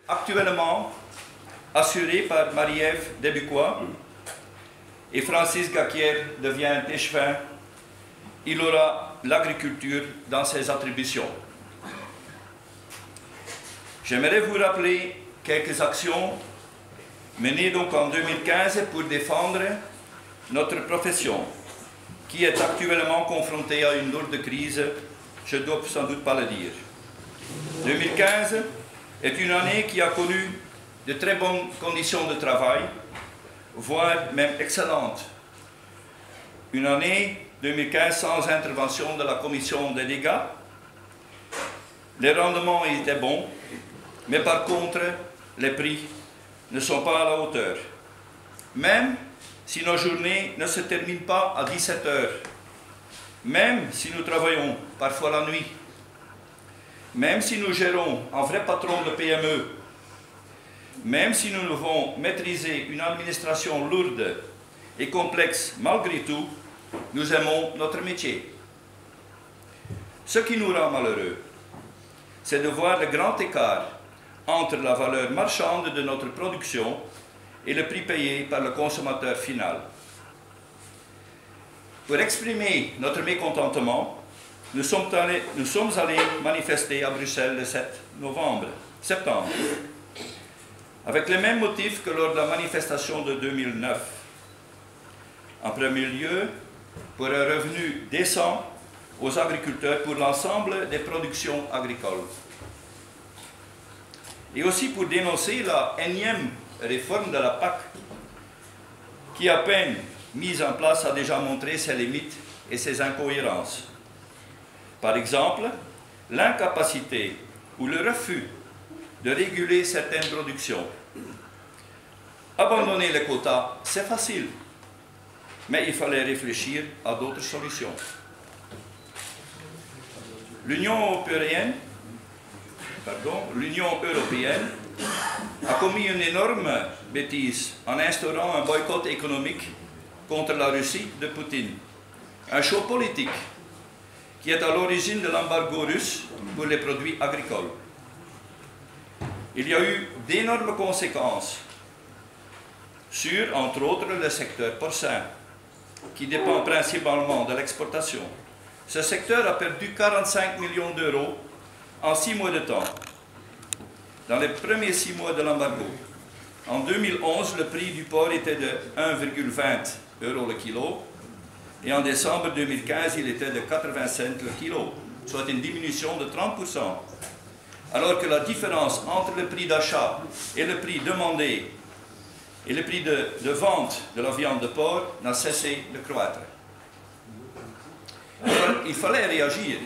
actuellement assuré par Marie-Ève Debucois et Francis Gaquière devient échevin. Il aura l'agriculture dans ses attributions. J'aimerais vous rappeler quelques actions menées donc en 2015 pour défendre notre profession, qui est actuellement confrontée à une lourde crise, je ne dois sans doute pas le dire. 2015 est une année qui a connu de très bonnes conditions de travail, voire même excellentes. Une année 2015 sans intervention de la commission des dégâts. Les rendements étaient bons, mais par contre, les prix ne sont pas à la hauteur. Même si nos journées ne se terminent pas à 17 heures, même si nous travaillons parfois la nuit, même si nous gérons un vrai patron de PME, même si nous devons maîtriser une administration lourde et complexe, malgré tout, nous aimons notre métier. Ce qui nous rend malheureux, c'est de voir le grand écart entre la valeur marchande de notre production et le prix payé par le consommateur final. Pour exprimer notre mécontentement, nous sommes allés manifester à Bruxelles le 7 septembre, avec les mêmes motifs que lors de la manifestation de 2009. En premier lieu, pour un revenu décent aux agriculteurs pour l'ensemble des productions agricoles. Et aussi pour dénoncer la énième réforme de la PAC, qui à peine mise en place a déjà montré ses limites et ses incohérences. Par exemple, l'incapacité ou le refus de réguler certaines productions. Abandonner les quotas, c'est facile, mais il fallait réfléchir à d'autres solutions. L'Union européenne a commis une énorme bêtise en instaurant un boycott économique contre la Russie de Poutine. Un choix politique qui est à l'origine de l'embargo russe pour les produits agricoles. Il y a eu d'énormes conséquences sur, entre autres, le secteur porcin, qui dépend principalement de l'exportation. Ce secteur a perdu 45 millions d'euros en 6 mois de temps, dans les premiers 6 mois de l'embargo. En 2011, le prix du porc était de 1,20 € le kilo, et en décembre 2015, il était de 80 cents le kilo, soit une diminution de 30%. Alors que la différence entre le prix d'achat et le prix demandé et le prix de vente de la viande de porc n'a cessé de croître. Il fallait réagir.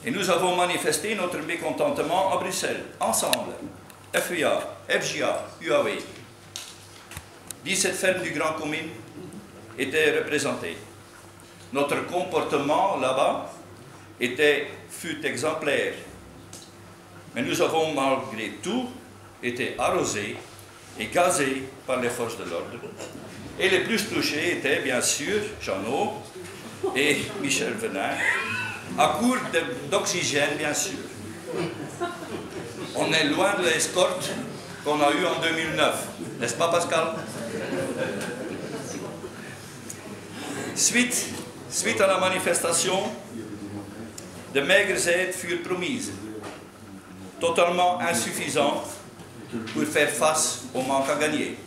Et nous avons manifesté notre mécontentement à Bruxelles, ensemble, FEA, FJA, UAW. 17 fermes du Grand Commune étaient représentées. Notre comportement là-bas fut exemplaire. Mais nous avons malgré tout été arrosés et gazés par les forces de l'ordre. Et les plus touchés étaient bien sûr Jeannot et Michel Venin, à court d'oxygène bien sûr. On est loin de l'escorte qu'on a eue en 2009, n'est-ce pas Pascal? Suite à la manifestation, de maigres aides furent promises, totalement insuffisantes pour faire face au manque à gagner.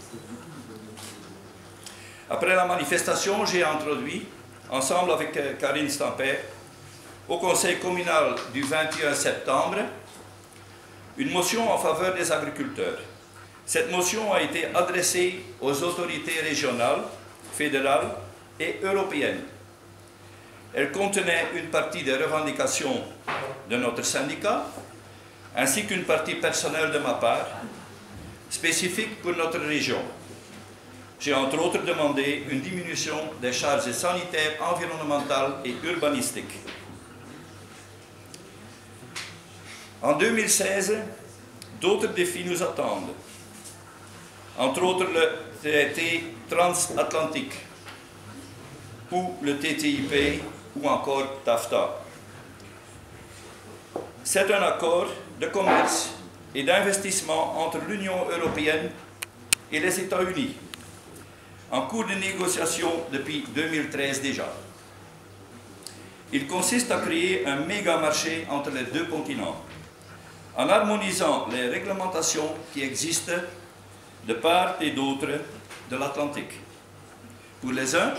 Après la manifestation, j'ai introduit, ensemble avec Karine Stamper, au Conseil communal du 21 septembre, une motion en faveur des agriculteurs. Cette motion a été adressée aux autorités régionales, fédérales et européennes. Elle contenait une partie des revendications de notre syndicat, ainsi qu'une partie personnelle de ma part, spécifique pour notre région. J'ai entre autres demandé une diminution des charges sanitaires, environnementales et urbanistiques. En 2016, d'autres défis nous attendent, entre autres le traité transatlantique, ou le TTIP, ou encore TAFTA. C'est un accord de commerce et d'investissement entre l'Union européenne et les États-Unis, en cours de négociation depuis 2013 déjà. Il consiste à créer un méga-marché entre les deux continents, en harmonisant les réglementations qui existent de part et d'autre de l'Atlantique. Pour les uns,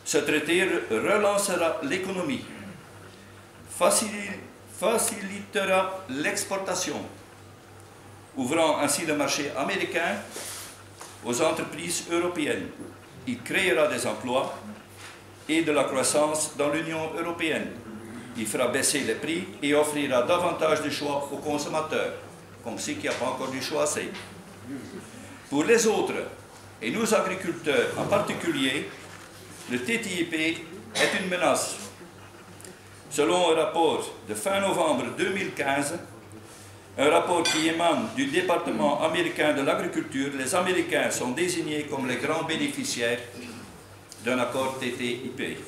ce traité relancera l'économie, facilitera l'exportation, ouvrant ainsi le marché américain aux entreprises européennes. Il créera des emplois et de la croissance dans l'Union européenne. Il fera baisser les prix et offrira davantage de choix aux consommateurs, comme ceux qui n'ont pas encore du choix assez. Pour les autres, et nos agriculteurs en particulier, le TTIP est une menace. Selon un rapport de fin novembre 2015, un rapport qui émane du département américain de l'agriculture, les Américains sont désignés comme les grands bénéficiaires d'un accord TTIP.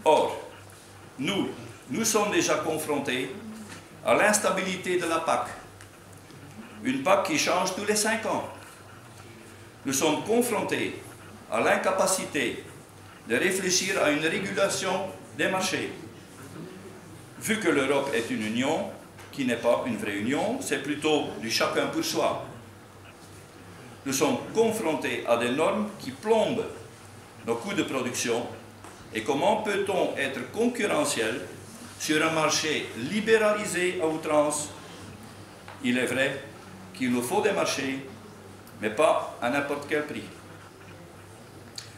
Or, nous sommes déjà confrontés à l'instabilité de la PAC, une PAC qui change tous les 5 ans. Nous sommes confrontés à l'incapacité de réfléchir à une régulation des marchés. Vu que l'Europe est une union, qui n'est pas une vraie union, c'est plutôt du chacun pour soi. Nous sommes confrontés à des normes qui plombent nos coûts de production. Et comment peut-on être concurrentiel sur un marché libéralisé à outrance? Il est vrai qu'il nous faut des marchés, mais pas à n'importe quel prix.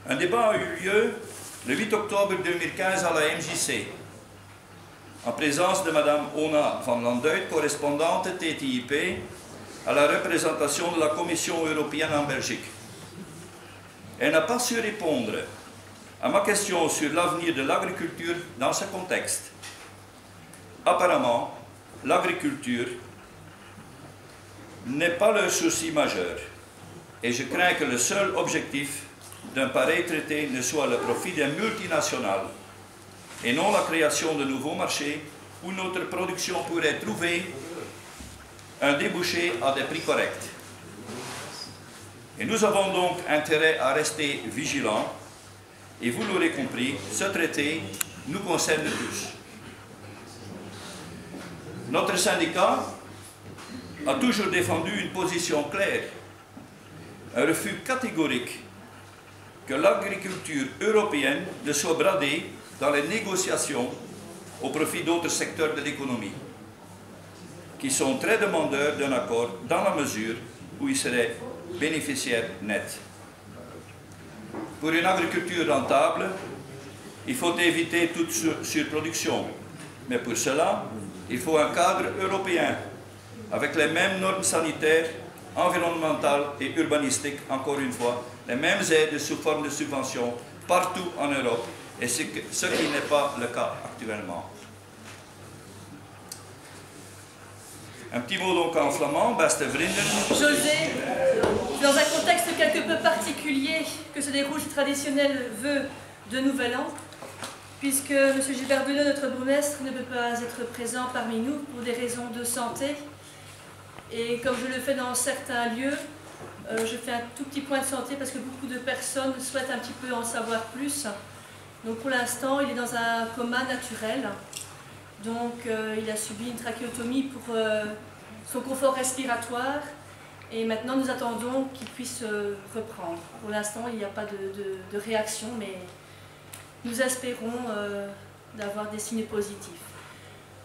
Un débat a eu lieu le 8 octobre 2015 à la MJC, en présence de Mme Ona van Landuit, correspondante TTIP à la représentation de la Commission européenne en Belgique. Elle n'a pas su répondre à ma question sur l'avenir de l'agriculture dans ce contexte. Apparemment, l'agriculture n'est pas leur souci majeur, et je crains que le seul objectif d'un pareil traité ne soit le profit des multinationales et non la création de nouveaux marchés où notre production pourrait trouver un débouché à des prix corrects. Et nous avons donc intérêt à rester vigilants, et vous l'aurez compris, ce traité nous concerne tous. Notre syndicat a toujours défendu une position claire, un refus catégorique que l'agriculture européenne ne soit bradée dans les négociations au profit d'autres secteurs de l'économie, qui sont très demandeurs d'un accord dans la mesure où ils seraient bénéficiaires nets. Pour une agriculture rentable, il faut éviter toute surproduction, mais pour cela, il faut un cadre européen avec les mêmes normes sanitaires, environnementales et urbanistiques, encore une fois, les mêmes aides sous forme de subventions partout en Europe, et ce qui n'est pas le cas actuellement. Un petit mot donc en flamand, beste vrienden. José, dans un contexte quelque peu particulier que se déroule ce traditionnel vœu de Nouvel An, puisque M. Gilbert Belot, notre bourgmestre, ne peut pas être présent parmi nous pour des raisons de santé. Et comme je le fais dans certains lieux, je fais un tout petit point de santé parce que beaucoup de personnes souhaitent un petit peu en savoir plus. Donc pour l'instant, il est dans un coma naturel. Donc il a subi une trachéotomie pour son confort respiratoire. Et maintenant, nous attendons qu'il puisse reprendre. Pour l'instant, il n'y a pas de réaction, mais nous espérons d'avoir des signes positifs.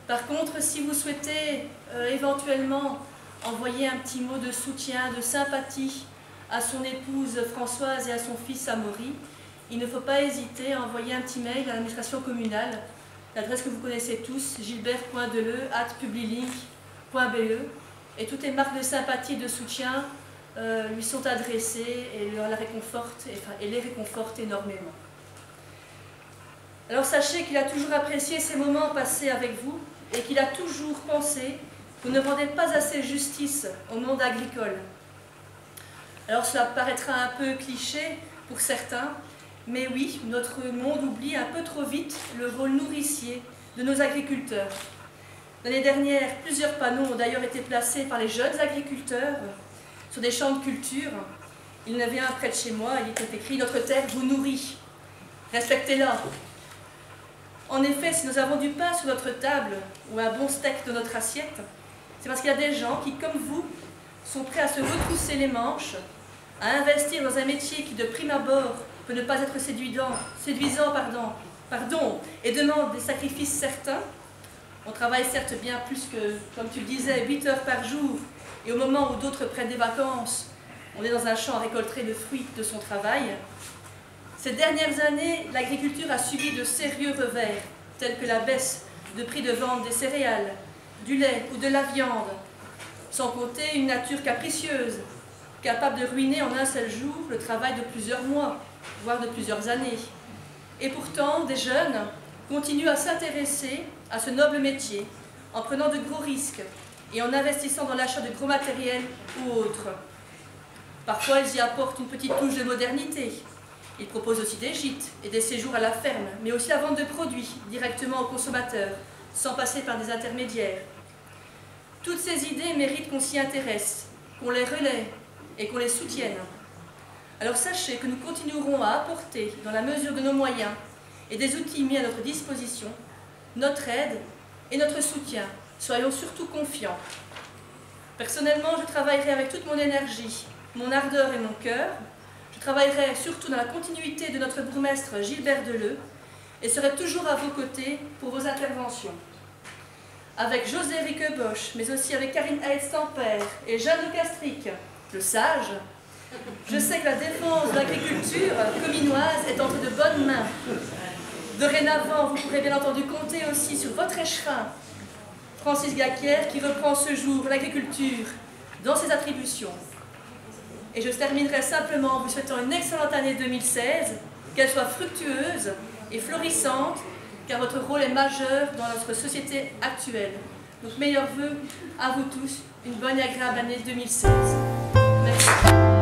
Par contre, si vous souhaitez éventuellement envoyer un petit mot de soutien, de sympathie à son épouse Françoise et à son fils Amaury, il ne faut pas hésiter à envoyer un petit mail à l'administration communale, l'adresse que vous connaissez tous, gilbert.deleu@publilink.be, et toutes les marques de sympathie et de soutien lui sont adressées et les réconfortent énormément. Alors sachez qu'il a toujours apprécié ces moments passés avec vous et qu'il a toujours pensé que vous ne rendez pas assez justice au monde agricole. Alors cela paraîtra un peu cliché pour certains, mais oui, notre monde oublie un peu trop vite le rôle nourricier de nos agriculteurs. L'année dernière, plusieurs panneaux ont d'ailleurs été placés par les jeunes agriculteurs sur des champs de culture. Il y en avait un près de chez moi, il était écrit « Notre terre vous nourrit, respectez-la ». En effet, si nous avons du pain sur notre table ou un bon steak dans notre assiette, c'est parce qu'il y a des gens qui, comme vous, sont prêts à se retrousser les manches, à investir dans un métier qui, de prime abord, peut ne pas être séduisant, et demande des sacrifices certains. On travaille certes bien plus que, comme tu le disais, 8 heures par jour, et au moment où d'autres prennent des vacances, on est dans un champ à récolter le fruit de son travail. Ces dernières années, l'agriculture a subi de sérieux revers, tels que la baisse de prix de vente des céréales, du lait ou de la viande, sans compter une nature capricieuse, capable de ruiner en un seul jour le travail de plusieurs mois, voire de plusieurs années. Et pourtant, des jeunes continuent à s'intéresser à ce noble métier, en prenant de gros risques et en investissant dans l'achat de gros matériel ou autres. Parfois, ils y apportent une petite touche de modernité. Ils proposent aussi des gîtes et des séjours à la ferme, mais aussi la vente de produits directement aux consommateurs, sans passer par des intermédiaires. Toutes ces idées méritent qu'on s'y intéresse, qu'on les relaie et qu'on les soutienne. Alors sachez que nous continuerons à apporter, dans la mesure de nos moyens et des outils mis à notre disposition, notre aide et notre soutien. Soyons surtout confiants. Personnellement, je travaillerai avec toute mon énergie, mon ardeur et mon cœur. Je travaillerai surtout dans la continuité de notre bourgmestre Gilbert Deleu et serai toujours à vos côtés pour vos interventions. Avec José Riqueboche, mais aussi avec Karine Haetz-Tampère et Jeanne de Castric, le sage, je sais que la défense de l'agriculture cominoise est entre de bonnes mains. Dorénavant, vous pourrez bien entendu compter aussi sur votre échevin, Francis Gaquière, qui reprend ce jour l'agriculture dans ses attributions. Et je terminerai simplement en vous souhaitant une excellente année 2016, qu'elle soit fructueuse et florissante, car votre rôle est majeur dans notre société actuelle. Donc meilleurs vœux à vous tous, une bonne et agréable année 2016. Merci.